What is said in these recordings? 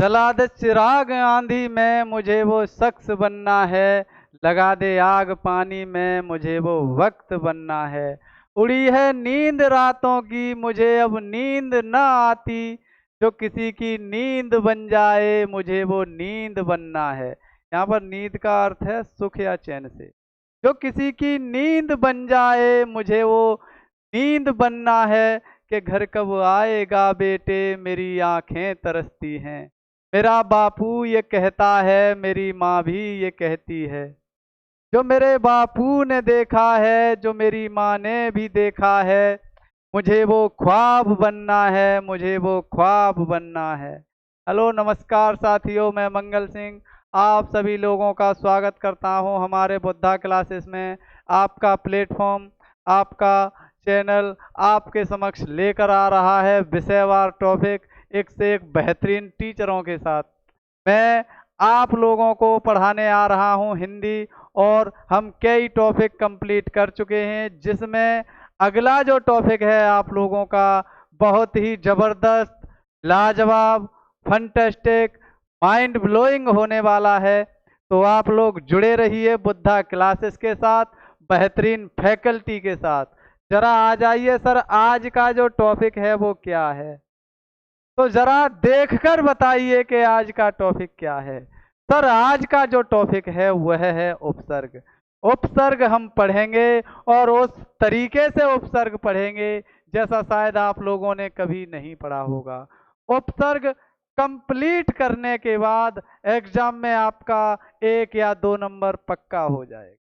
जला दे चिराग आंधी में, मुझे वो शख्स बनना है। लगा दे आग पानी में, मुझे वो वक्त बनना है। उड़ी है नींद रातों की, मुझे अब नींद न आती। जो किसी की नींद बन जाए, मुझे वो नींद बनना है। यहाँ पर नींद का अर्थ है सुख या चैन से। जो किसी की नींद बन जाए, मुझे वो नींद बनना है। कि घर कब आएगा बेटे, मेरी आंखें तरसती हैं। मेरा बापू ये कहता है, मेरी माँ भी ये कहती है। जो मेरे बापू ने देखा है, जो मेरी माँ ने भी देखा है, मुझे वो ख्वाब बनना है, मुझे वो ख्वाब बनना है। हेलो नमस्कार साथियों, मैं मंगल सिंह आप सभी लोगों का स्वागत करता हूं हमारे बुद्धा क्लासेस में। आपका प्लेटफॉर्म, आपका चैनल आपके समक्ष लेकर आ रहा है विषयवार टॉपिक, एक से एक बेहतरीन टीचरों के साथ। मैं आप लोगों को पढ़ाने आ रहा हूं हिंदी, और हम कई टॉपिक कंप्लीट कर चुके हैं, जिसमें अगला जो टॉपिक है आप लोगों का बहुत ही जबरदस्त, लाजवाब, फंटेस्टिक, माइंड ब्लोइंग होने वाला है। तो आप लोग जुड़े रहिए बुद्धा क्लासेस के साथ, बेहतरीन फैकल्टी के साथ। जरा आ जाइए सर, आज का जो टॉपिक है वो क्या है? तो जरा देखकर बताइए कि आज का टॉपिक क्या है। सर आज का जो टॉपिक है वह है उपसर्ग। उपसर्ग हम पढ़ेंगे, और उस तरीके से उपसर्ग पढ़ेंगे जैसा शायद आप लोगों ने कभी नहीं पढ़ा होगा। उपसर्ग कंप्लीट करने के बाद एग्जाम में आपका 1 या 2 नंबर पक्का हो जाएगा।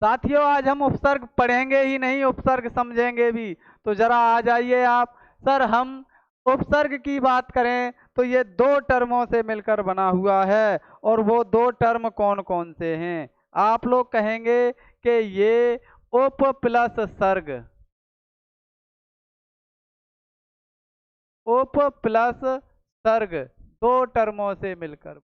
साथियों आज हम उपसर्ग पढ़ेंगे ही नहीं, उपसर्ग समझेंगे भी। तो जरा आ जाइए आप। सर हम उपसर्ग की बात करें तो ये 2 टर्मों से मिलकर बना हुआ है, और वो 2 टर्म कौन कौन से हैं? आप लोग कहेंगे कि ये उप प्लस सर्ग, उप प्लस सर्ग 2 टर्मों से मिलकर।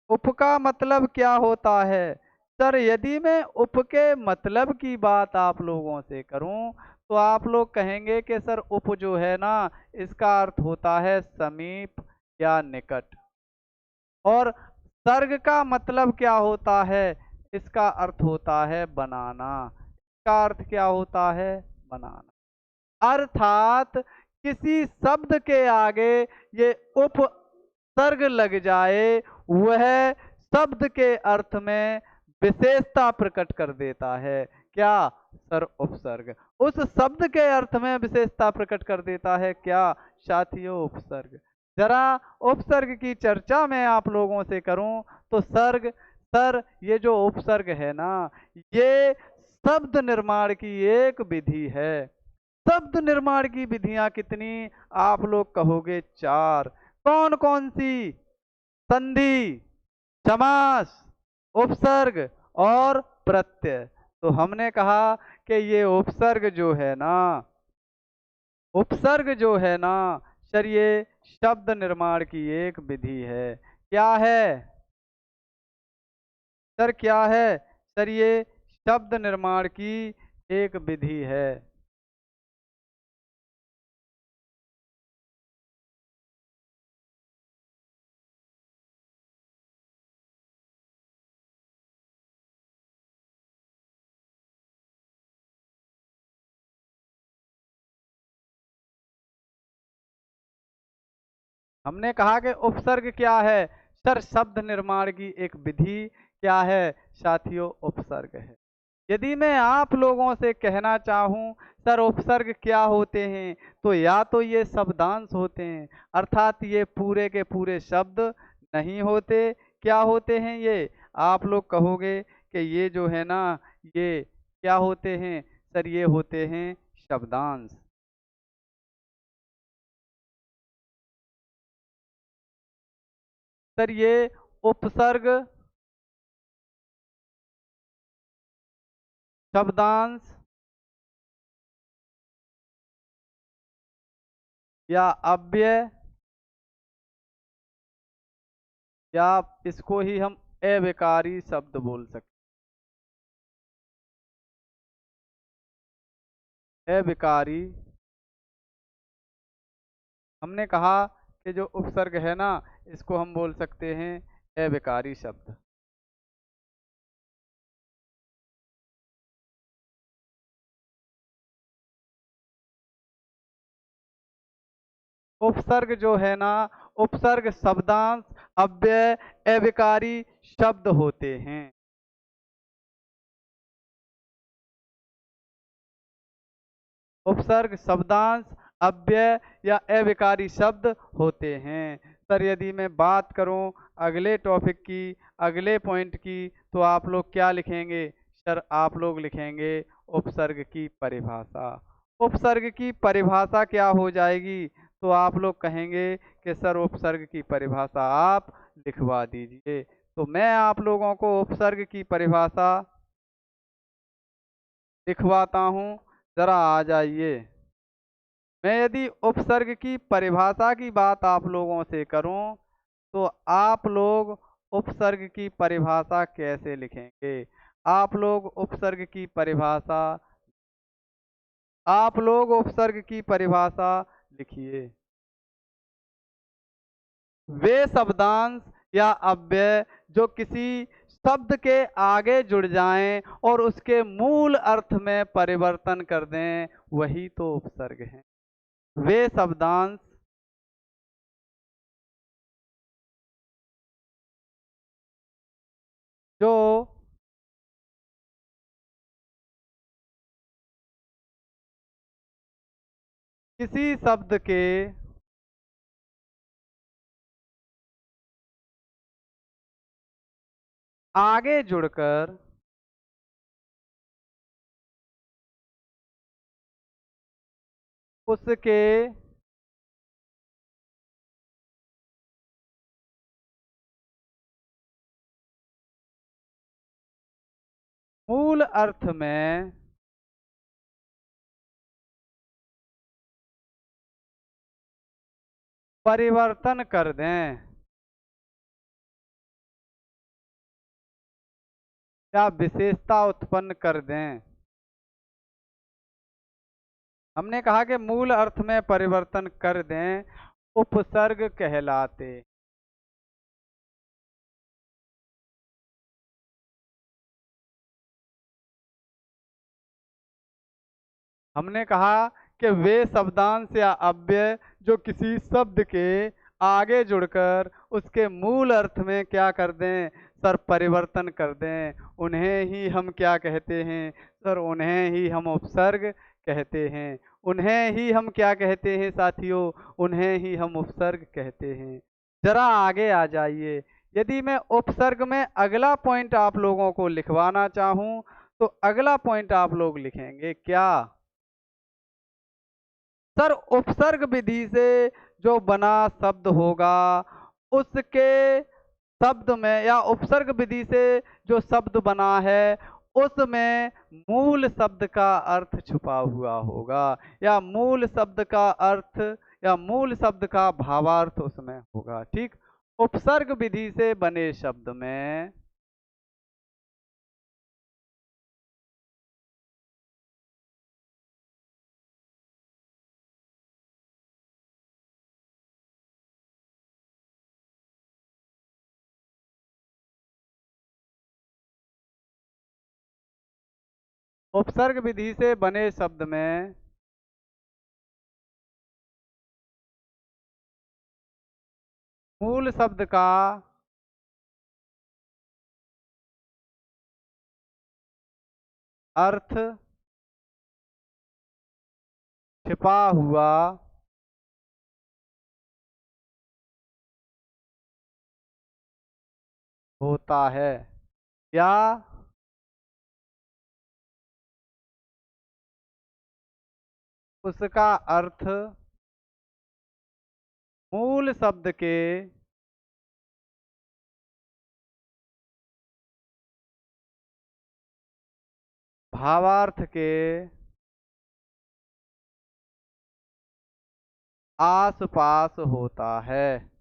उप का मतलब क्या होता है? सर यदि मैं उप के मतलब की बात आप लोगों से करूं तो आप लोग कहेंगे कि सर उप जो है ना, इसका अर्थ होता है समीप या निकट। और सर्ग का मतलब क्या होता है? इसका अर्थ होता है बनाना। इसका अर्थ क्या होता है? बनाना। अर्थात किसी शब्द के आगे ये उपसर्ग लग जाए, वह शब्द के अर्थ में विशेषता प्रकट कर देता है। क्या? सर उपसर्ग उस शब्द के अर्थ में विशेषता प्रकट कर देता है। क्या साथियों? उपसर्ग। जरा उपसर्ग की चर्चा मैं आप लोगों से करूं तो सर ये जो उपसर्ग है ना, ये शब्द निर्माण की एक विधि है। शब्द निर्माण की विधियां कितनी? आप लोग कहोगे 4। कौन कौन सी? संधि, समास, उपसर्ग और प्रत्यय। तो हमने कहा कि ये उपसर्ग जो है ना, उपसर्ग जो है ना सर, ये शब्द निर्माण की एक विधि है। क्या है सर? क्या है सर? ये शब्द निर्माण की एक विधि है। हमने कहा कि उपसर्ग क्या है? सर शब्द निर्माण की एक विधि। क्या है साथियों? उपसर्ग है। यदि मैं आप लोगों से कहना चाहूं सर उपसर्ग क्या होते हैं, तो या तो ये शब्दांश होते हैं, अर्थात ये पूरे के पूरे शब्द नहीं होते। क्या होते हैं ये? आप लोग कहोगे कि ये जो है ना, ये क्या होते हैं? सर ये होते हैं शब्दांश। सर ये उपसर्ग, शब्दांश या अव्यय, या इसको ही हम अविकारी शब्द बोल सकते हैं। अविकारी। हमने कहा के जो उपसर्ग है ना, इसको हम बोल सकते हैं अविकारी शब्द। उपसर्ग जो है ना, उपसर्ग शब्दांश, अव्यय, अविकारी शब्द होते हैं। उपसर्ग शब्दांश, अव्यय या अविकारी शब्द होते हैं। सर यदि मैं बात करूं अगले टॉपिक की, अगले पॉइंट की, तो आप लोग क्या लिखेंगे? सर आप लोग लिखेंगे उपसर्ग की परिभाषा। उपसर्ग की परिभाषा क्या हो जाएगी? तो आप लोग कहेंगे कि सर उपसर्ग की परिभाषा आप लिखवा दीजिए। तो मैं आप लोगों को उपसर्ग की परिभाषा लिखवाता हूँ, जरा आ जाइए। मैं यदि उपसर्ग की परिभाषा की बात आप लोगों से करूं, तो आप लोग उपसर्ग की परिभाषा कैसे लिखेंगे? आप लोग उपसर्ग की परिभाषा आप लोग उपसर्ग की परिभाषा लिखिए। वे शब्दांश या अव्यय जो किसी शब्द के आगे जुड़ जाएं और उसके मूल अर्थ में परिवर्तन कर दें, वही तो उपसर्ग है। वे शब्दांश जो किसी शब्द के आगे जुड़कर उसके मूल अर्थ में परिवर्तन कर दें या विशेषता उत्पन्न कर दें। हमने कहा कि मूल अर्थ में परिवर्तन कर दें, उपसर्ग कहलाते। हमने कहा कि वे शब्दांश या अव्यय जो किसी शब्द के आगे जुड़कर उसके मूल अर्थ में क्या कर दें? सर परिवर्तन कर दें, उन्हें ही हम क्या कहते हैं? सर उन्हें ही हम उपसर्ग कहते हैं। उन्हें ही हम क्या कहते हैं साथियों? उन्हें ही हम उपसर्ग कहते हैं। जरा आगे आ जाइए। यदि मैं उपसर्ग में अगला पॉइंट आप लोगों को लिखवाना चाहूं, तो अगला पॉइंट आप लोग लिखेंगे क्या? सर उपसर्ग विधि से जो बना शब्द होगा, उसके शब्द में या उपसर्ग विधि से जो शब्द बना है, उसमें मूल शब्द का अर्थ छुपा हुआ होगा, या मूल शब्द का अर्थ या मूल शब्द का भावार्थ उसमें होगा। ठीक। उपसर्ग विधि से बने शब्द में उपसर्ग विधि से बने शब्द में मूल शब्द का अर्थ छिपा हुआ होता है, या उसका अर्थ मूल शब्द के भावार्थ के आस पास होता है।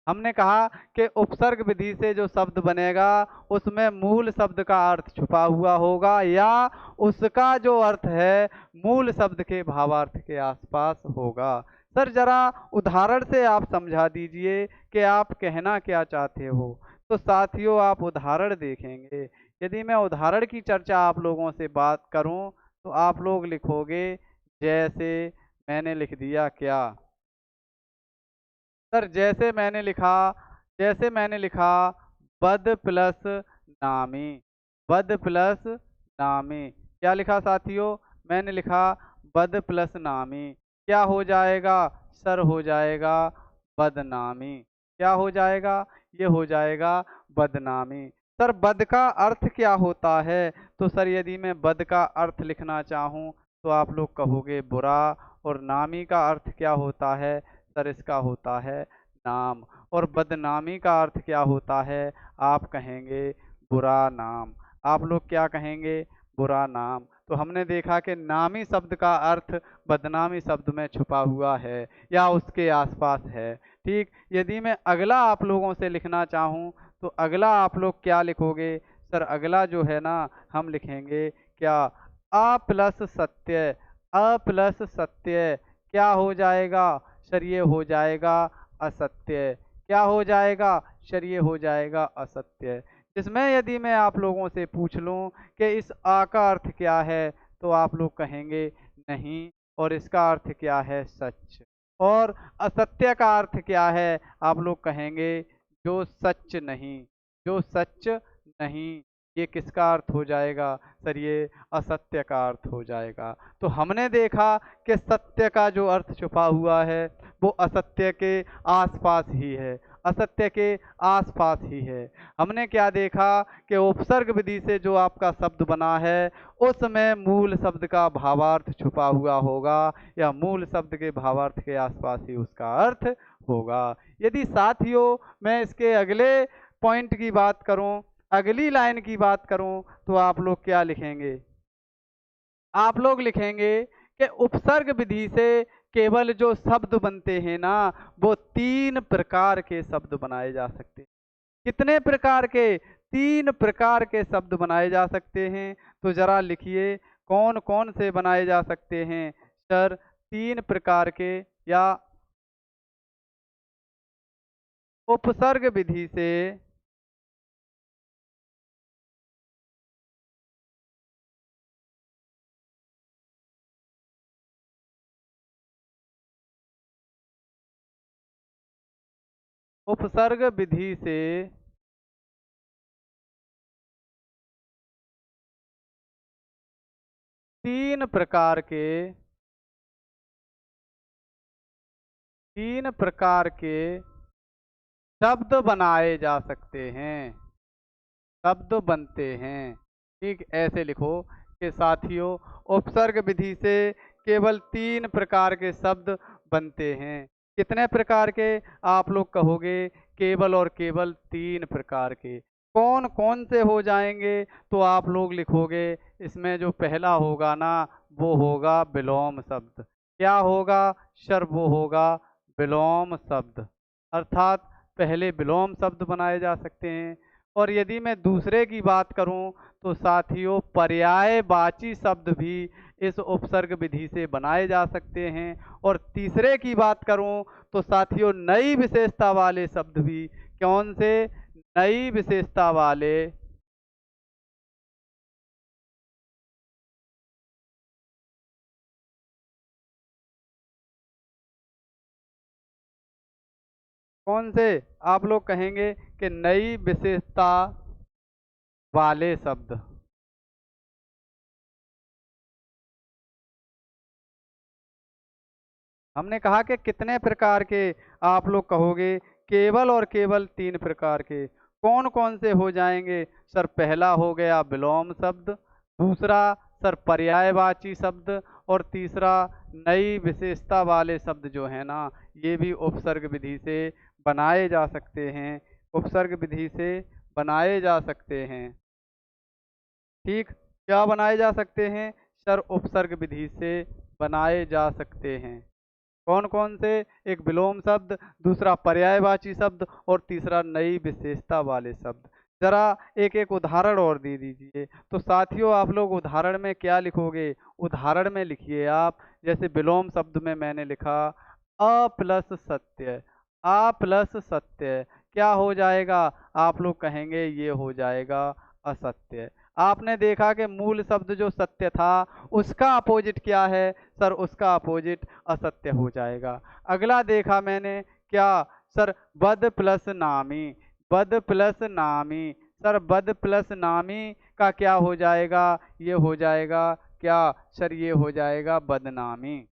हमने कहा कि उपसर्ग विधि से जो शब्द बनेगा उसमें मूल शब्द का अर्थ छुपा हुआ होगा या उसका जो अर्थ है मूल शब्द के भावार्थ के आसपास होगा। सर जरा उदाहरण से आप समझा दीजिए कि आप कहना क्या चाहते हो। तो साथियों आप उदाहरण देखेंगे। यदि मैं उदाहरण की चर्चा आप लोगों से बात करूं तो आप लोग लिखोगे जैसे, मैंने लिख दिया क्या। सर जैसे मैंने लिखा बद प्लस नामी, बद प्लस नामी। क्या लिखा साथियों? मैंने लिखा बद प्लस नामी। क्या हो जाएगा? सर हो जाएगा बदनामी। क्या हो जाएगा? ये हो जाएगा बदनामी। सर बद का अर्थ क्या होता है? तो सर यदि मैं बद का अर्थ लिखना चाहूँ तो आप लोग कहोगे बुरा, और नामी का अर्थ क्या होता है? सर इसका होता है नाम। और बदनामी का अर्थ क्या होता है? आप कहेंगे बुरा नाम। आप लोग क्या कहेंगे? बुरा नाम। तो हमने देखा कि नामी शब्द का अर्थ बदनामी शब्द में छुपा हुआ है या उसके आसपास है। ठीक, यदि मैं अगला आप लोगों से लिखना चाहूँ तो अगला आप लोग क्या लिखोगे? सर अगला जो है ना हम लिखेंगे क्या, अ प्लस सत्य। अ प्लस सत्य क्या हो जाएगा? सर ये हो जाएगा असत्य। क्या हो जाएगा? सर ये हो जाएगा असत्य। इसमें यदि मैं आप लोगों से पूछ लूं कि इस आ का अर्थ क्या है तो आप लोग कहेंगे नहीं, और इसका अर्थ क्या है? सच। और असत्य का अर्थ क्या है? आप लोग कहेंगे जो सच नहीं, जो सच नहीं। ये किसका अर्थ हो जाएगा? सर ये असत्य का अर्थ हो जाएगा। तो हमने देखा कि सत्य का जो अर्थ छुपा हुआ है वो असत्य के आसपास ही है, असत्य के आसपास ही है। हमने क्या देखा कि उपसर्ग विधि से जो आपका शब्द बना है उसमें मूल शब्द का भावार्थ छुपा हुआ होगा या मूल शब्द के भावार्थ के आसपास ही उसका अर्थ होगा। यदि साथियों मैं इसके अगले पॉइंट की बात करूं, अगली लाइन की बात करूं, तो आप लोग क्या लिखेंगे? आप लोग लिखेंगे कि उपसर्ग विधि से केवल जो शब्द बनते हैं ना वो 3 प्रकार के शब्द बनाए जा सकते हैं। कितने प्रकार के? 3 प्रकार के शब्द बनाए जा सकते हैं। तो जरा लिखिए कौन कौन से बनाए जा सकते हैं? सर 3 प्रकार के, या उपसर्ग विधि से, उपसर्ग विधि से 3 प्रकार के, 3 प्रकार के शब्द बनाए जा सकते हैं, शब्द बनते हैं। ठीक, ऐसे लिखो कि साथियों उपसर्ग विधि से केवल 3 प्रकार के शब्द बनते हैं। कितने प्रकार के? आप लोग कहोगे केवल और केवल 3 प्रकार के। कौन कौन से हो जाएंगे? तो आप लोग लिखोगे इसमें जो पहला होगा ना वो होगा विलोम शब्द। क्या होगा? सर वो होगा विलोम शब्द। अर्थात पहले विलोम शब्द बनाए जा सकते हैं। और यदि मैं दूसरे की बात करूं तो साथियों पर्यायवाची शब्द भी इस उपसर्ग विधि से बनाए जा सकते हैं। और तीसरे की बात करूं तो साथियों नई विशेषता वाले शब्द भी, कौन से? नई विशेषता वाले, कौन से? आप लोग कहेंगे कि नई विशेषता वाले शब्द। हमने कहा कि कितने प्रकार के? आप लोग कहोगे केवल और केवल 3 प्रकार के। कौन कौन से हो जाएंगे? सर पहला हो गया विलोम शब्द, दूसरा सर पर्यायवाची शब्द, और तीसरा नई विशेषता वाले शब्द जो है ना ये भी उपसर्ग विधि से बनाए जा सकते हैं, उपसर्ग विधि से बनाए जा सकते हैं। ठीक, क्या बनाए जा सकते हैं? सर उपसर्ग विधि से बनाए जा सकते हैं। कौन कौन से? एक विलोम शब्द, दूसरा पर्यायवाची शब्द और तीसरा नई विशेषता वाले शब्द। जरा एक एक उदाहरण और दे दीजिए। तो साथियों आप लोग उदाहरण में क्या लिखोगे? उदाहरण में लिखिए आप, जैसे विलोम शब्द में मैंने लिखा अ प्लस सत्य। आ प्लस सत्य क्या हो जाएगा? आप लोग कहेंगे ये हो जाएगा असत्य। आपने देखा कि मूल शब्द जो सत्य था उसका अपोजिट क्या है? सर उसका अपोजिट असत्य हो जाएगा। अगला देखा मैंने क्या? सर बद प्लस नामी। बद प्लस नामी। सर बद प्लस नामी का क्या हो जाएगा? ये हो जाएगा क्या? सर ये हो जाएगा बदनामी।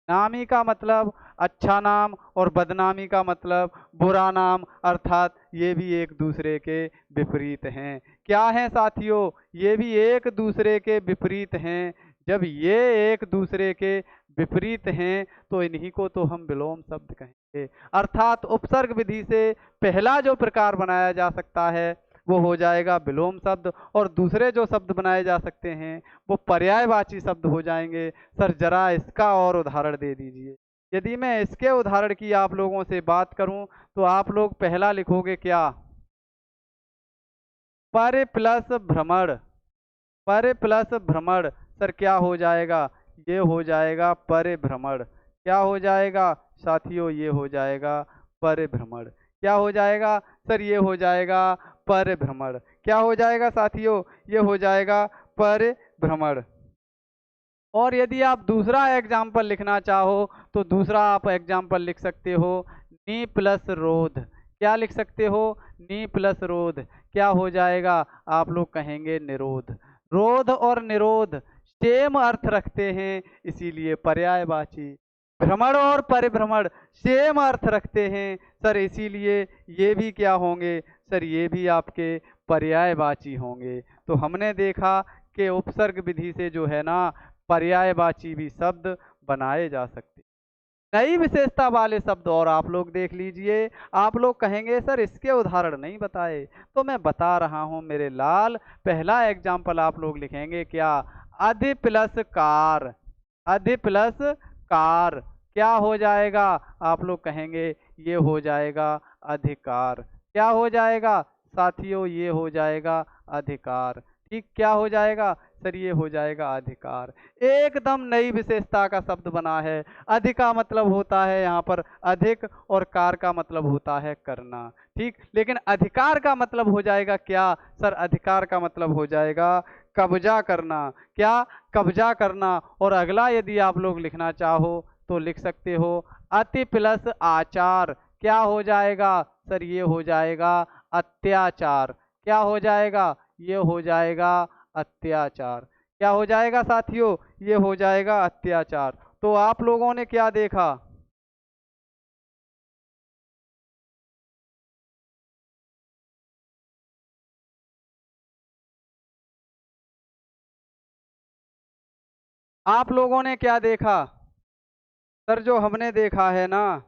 नामी का मतलब अच्छा नाम और बदनामी का मतलब बुरा नाम, अर्थात ये भी एक दूसरे के विपरीत हैं। क्या हैं साथियों? ये भी एक दूसरे के विपरीत हैं। जब ये एक दूसरे के विपरीत हैं तो इन्हीं को तो हम विलोम शब्द कहेंगे। अर्थात उपसर्ग विधि से पहला जो प्रकार बनाया जा सकता है वो हो जाएगा विलोम शब्द, और दूसरे जो शब्द बनाए जा सकते हैं वो पर्यायवाची शब्द हो जाएंगे। सर जरा इसका और उदाहरण दे दीजिए। यदि मैं इसके उदाहरण की आप लोगों से बात करूं तो आप लोग पहला लिखोगे क्या? पर प्लस भ्रमण। पर प्लस भ्रमण। सर क्या हो जाएगा? ये हो जाएगा परिभ्रमण। क्या हो जाएगा साथियों? ये हो जाएगा परिभ्रमण। क्या हो जाएगा? सर ये हो जाएगा परिभ्रमण। क्या हो जाएगा साथियों? ये हो जाएगा परिभ्रमण। और यदि आप दूसरा एग्जाम्पल लिखना चाहो तो दूसरा आप एग्जाम्पल लिख सकते हो नी प्लस रोध। क्या लिख सकते हो? नी प्लस रोध। क्या हो जाएगा? आप लोग कहेंगे निरोध। रोध और निरोध सेम अर्थ रखते हैं, इसीलिए पर्यायवाची। भ्रमण और परिभ्रमण सेम अर्थ रखते हैं सर, इसीलिए ये भी क्या होंगे? सर ये भी आपके पर्यायवाची होंगे। तो हमने देखा कि उपसर्ग विधि से जो है ना पर्यायवाची भी शब्द बनाए जा सकते। नई विशेषता वाले शब्द और आप लोग देख लीजिए। आप लोग कहेंगे सर इसके उदाहरण नहीं बताए, तो मैं बता रहा हूं मेरे लाल। पहला एग्जाम्पल आप लोग लिखेंगे क्या? अधि प्लस कार। अधि प्लस कार क्या हो जाएगा? आप लोग कहेंगे ये हो जाएगा अधिकार। क्या हो जाएगा साथियों? ये हो जाएगा अधिकार। ठीक, क्या हो जाएगा? सर ये हो जाएगा अधिकार। एकदम नई विशेषता का शब्द बना है। अधि का मतलब होता है यहाँ पर अधिक, और कार का मतलब होता है करना। ठीक, लेकिन अधिकार का मतलब हो जाएगा क्या? सर अधिकार का मतलब हो जाएगा कब्जा करना। क्या? कब्जा करना। और अगला यदि आप लोग लिखना चाहो तो लिख सकते हो अति प्लस आचार। क्या हो जाएगा? सर ये हो जाएगा अत्याचार। क्या हो जाएगा? ये हो जाएगा अत्याचार। क्या हो जाएगा साथियों? ये हो जाएगा अत्याचार। तो आप लोगों ने क्या देखा? आप लोगों ने क्या देखा? सर जो हमने देखा है ना,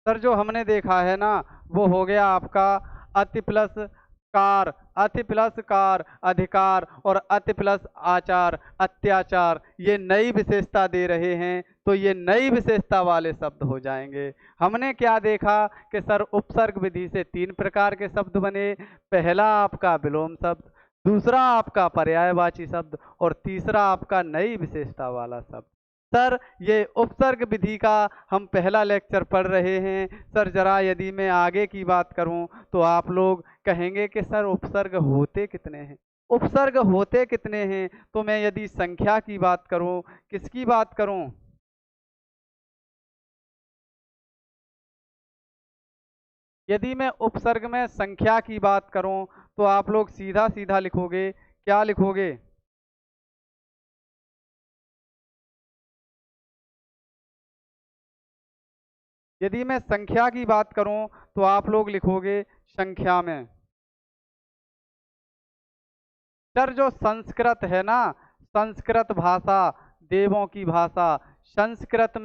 सर जो हमने देखा है ना वो हो गया आपका अति प्लस कार। अति प्लस कार अधिकार, और अति प्लस आचार अत्याचार। ये नई विशेषता दे रहे हैं, तो ये नई विशेषता वाले शब्द हो जाएंगे। हमने क्या देखा कि सर उपसर्ग विधि से तीन प्रकार के शब्द बने। पहला आपका विलोम शब्द, दूसरा आपका पर्यायवाची शब्द, और तीसरा आपका नई विशेषता वाला शब्द। सर ये उपसर्ग विधि का हम पहला लेक्चर पढ़ रहे हैं। सर जरा यदि मैं आगे की बात करूं तो आप लोग कहेंगे कि सर उपसर्ग होते कितने हैं? उपसर्ग होते कितने हैं? तो मैं यदि संख्या की बात करूं, किसकी बात करूं? यदि मैं उपसर्ग में संख्या की बात करूं तो आप लोग सीधा सीधा लिखोगे। क्या लिखोगे? यदि मैं संख्या की बात करूं तो आप लोग लिखोगे संख्या में। सर जो संस्कृत है ना, संस्कृत भाषा देवों की भाषा। संस्कृत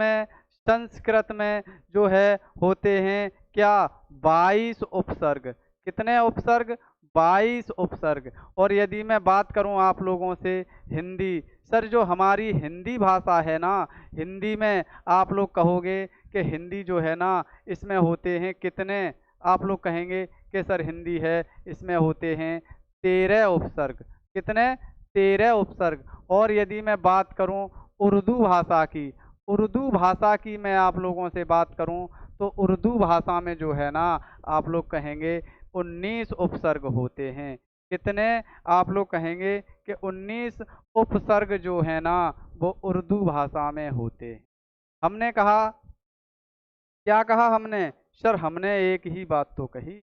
में जो है होते हैं क्या 22 उपसर्ग। कितने उपसर्ग? 22 उपसर्ग। और यदि मैं बात करूं आप लोगों से हिंदी, सर जो हमारी हिंदी भाषा है ना, हिंदी में आप लोग कहोगे कि हिंदी जो है ना इसमें होते हैं कितने, आप लोग कहेंगे कि सर हिंदी है इसमें होते हैं 13 उपसर्ग। कितने? 13 उपसर्ग। और यदि मैं बात करूं उर्दू भाषा की, उर्दू भाषा की मैं आप लोगों से बात करूं तो उर्दू भाषा में जो है ना आप लोग कहेंगे 19 उपसर्ग होते हैं। कितने? आप लोग कहेंगे कि 19 उपसर्ग जो है ना वो उर्दू भाषा में होते हैं। हमने कहा, क्या कहा हमने? सर हमने एक ही बात तो कही।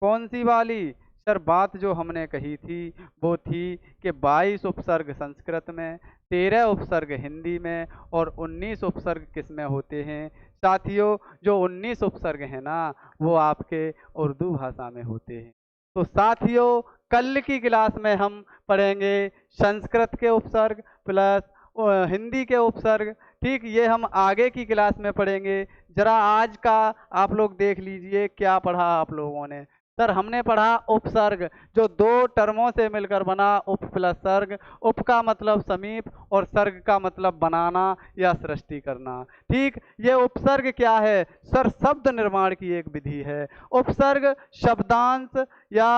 कौन सी वाली? सर बात जो हमने कही थी वो थी कि 22 उपसर्ग संस्कृत में, 13 उपसर्ग हिंदी में और 19 उपसर्ग किस में होते हैं साथियों? जो 19 उपसर्ग हैं ना वो आपके उर्दू भाषा में होते हैं। तो साथियों कल की क्लास में हम पढ़ेंगे संस्कृत के उपसर्ग प्लस हिंदी के उपसर्ग। ठीक, ये हम आगे की क्लास में पढ़ेंगे। जरा आज का आप लोग देख लीजिए क्या पढ़ा आप लोगों ने। सर हमने पढ़ा उपसर्ग जो दो टर्मों से मिलकर बना, उप प्लस सर्ग। उप का मतलब समीप और सर्ग का मतलब बनाना या सृष्टि करना। ठीक, ये उपसर्ग क्या है? सर शब्द निर्माण की एक विधि है। उपसर्ग शब्दांश या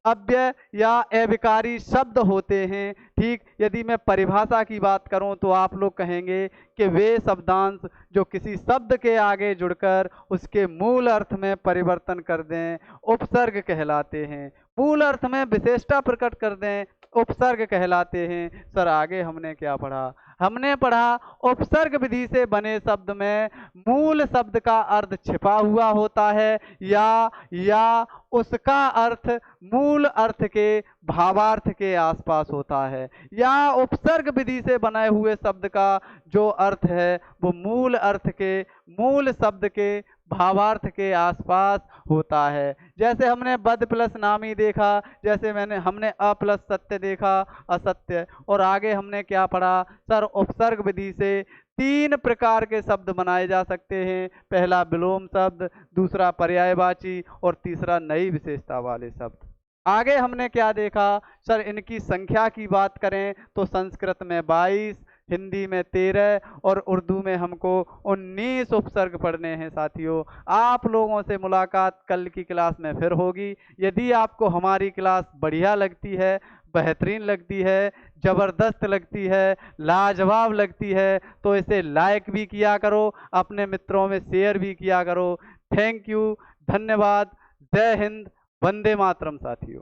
अव्यय या अविकारी शब्द होते हैं। ठीक, यदि मैं परिभाषा की बात करूं तो आप लोग कहेंगे कि वे शब्दांश जो किसी शब्द के आगे जुड़कर उसके मूल अर्थ में परिवर्तन कर दें उपसर्ग कहलाते हैं। मूल अर्थ में विशेषता प्रकट कर दें उपसर्ग कहलाते हैं। सर आगे हमने क्या पढ़ा? हमने पढ़ा उपसर्ग विधि से बने शब्द में मूल शब्द का अर्थ छिपा हुआ होता है या उसका अर्थ मूल अर्थ के भावार्थ के आसपास होता है, या उपसर्ग विधि से बनाए हुए शब्द का जो अर्थ है वो मूल अर्थ के, मूल शब्द के भावार्थ के आसपास होता है। जैसे हमने बद प्लस नामी देखा, जैसे हमने अ प्लस सत्य देखा, असत्य। और आगे हमने क्या पढ़ा? सर उपसर्ग विधि से 3 प्रकार के शब्द बनाए जा सकते हैं। पहला विलोम शब्द, दूसरा पर्यायवाची और तीसरा नई विशेषता वाले शब्द। आगे हमने क्या देखा? सर इनकी संख्या की बात करें तो संस्कृत में 22, हिंदी में 13 और उर्दू में हमको 19 उपसर्ग पढ़ने हैं साथियों। आप लोगों से मुलाकात कल की क्लास में फिर होगी। यदि आपको हमारी क्लास बढ़िया लगती है, बेहतरीन लगती है, ज़बरदस्त लगती है, लाजवाब लगती है तो इसे लाइक भी किया करो, अपने मित्रों में शेयर भी किया करो। थैंक यू, धन्यवाद, जय हिंद, वंदे मातरम साथियों।